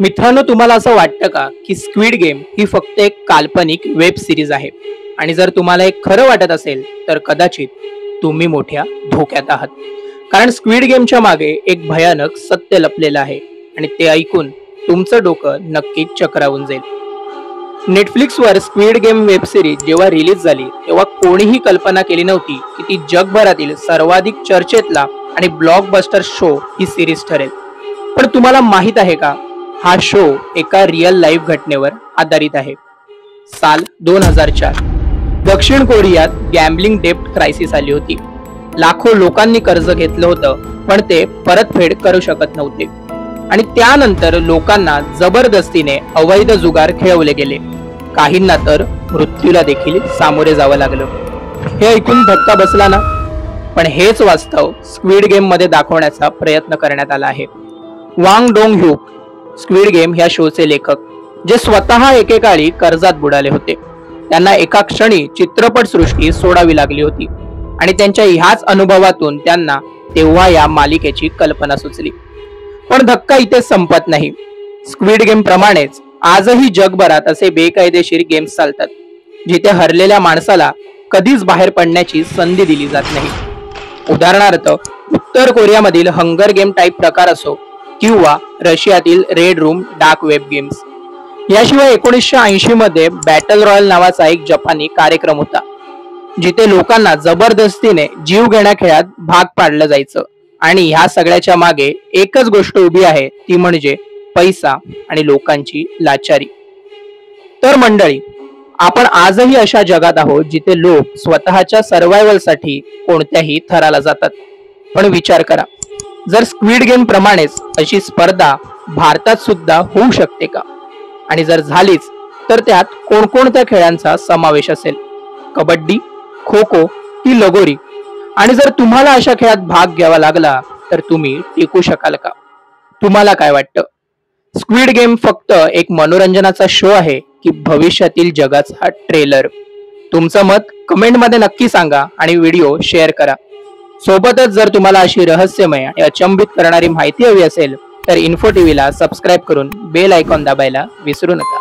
मित्रांनो, तुम्हाला असं वाटतं का की स्क्विड गेम ही फक्त एक काल्पनिक वेब सिरीज आहे? आणि जर तुम्हाला एक खरं वाटत असेल तर कदाचित तुम्ही मोठ्या धोक्यात आहात. कारण स्क्विड गेमच्या मागे एक भयानक सत्य लपलेलं आहे आणि ते ऐकून तुमचं डोकं नक्कीच चक्रावून जाईल. नेटफ्लिक्सवर स्क्विड गेम वेब सिरीज जेव्हा रिलीज झाली तेव्हा कोणीही कल्पना केली नव्हती की ती जगभरातील सर्वाधिक चर्चेतला आणि ब्लॉकबस्टर शो ही सिरीज ठरेल. पण तुम्हाला माहित आहे का, हा शो एका रिअल लाईफ घटनेवर आधारित आहे. साल 2004 दक्षिण कोरियात गॅम्बलिंग डेप्ट क्रायसिस आली होती. लाखो लोकांनी कर्ज घेतलं होतं पण ते परतफेड करू शकत नव्हते आणि त्यानंतर लोकांना जबरदस्तीने अवैध जुगार खेळवले गेले. काहींना तर मृत्यूला देखील सामोरे जावं लागलं. हे ऐकून धक्का बसला ना? पण हेच वास्तव स्क्विड गेम मध्ये दाखवण्याचा प्रयत्न करण्यात आला आहे. वांग डोंग ह्यूक स्क्विड गेम ह्या शोचे लेखक, जे स्वतः एकेकाळी कर्जात बुडाले होते. त्यांना एका क्षणी चित्रपट सृष्टी सोडावी लागली होती आणि त्यांच्या ह्याच अनुभवातून त्यांना तेव्हा या मालिकेची कल्पना सुचली. पण धक्का इथे संपत नाही. स्क्विड गेम प्रमाणेच आजही जगभरात असे बेकायदेशीर गेम्स चालतात जिथे हरलेल्या माणसाला कधीच बाहेर पडण्याची संधी दिली जात नाही. उदाहरणार्थ, उत्तर कोरियामधील हंगर गेम टाईप प्रकार असो किंवा रशियातील red room dark web games. याशिवाय 1980 मध्ये बॅटल रॉयल नावाचा एक जपानी कार्यक्रम होता जिथे लोकांना जबरदस्तीने जीव घेण्या खेळात भाग पाडलं जायचं. आणि ह्या सगळ्याच्या मागे एकच गोष्ट उभी आहे, ती म्हणजे पैसा आणि लोकांची लाचारी. तर मंडळी, आपण आजही अशा जगात आहोत जिथे लोक स्वतःच्या सर्व्हायव्हल साठी कोणत्याही थराला जातात. पण विचार करा, जर स्क्विड गेम प्रमाणेच अशी स्पर्धा भारतात सुद्धा होऊ शकते का? आणि जर झालीच तर त्यात कोणकोणत्या खेळांचा समावेश असेल? कबड्डी, खो खो की लगोरी? आणि जर तुम्हाला अशा खेळात भाग घ्यावा लागला तर तुम्ही टिकू शकाल का? तुम्हाला काय वाटतं? स्क्विड गेम फक्त एक मनोरंजनाचा शो आहे की भविष्यातील जगाचा ट्रेलर? तुमचं मत कमेंट मध्ये नक्की सांगा आणि व्हिडिओ शेअर करा. सोबतच जर तुम्हाला अशी रहस्यमय आणि अचंबित करणारी माहिती हवी असेल तर इन्फो टीव्हीला सबस्क्राईब करून बेल आयकॉन दाबायला विसरू नका.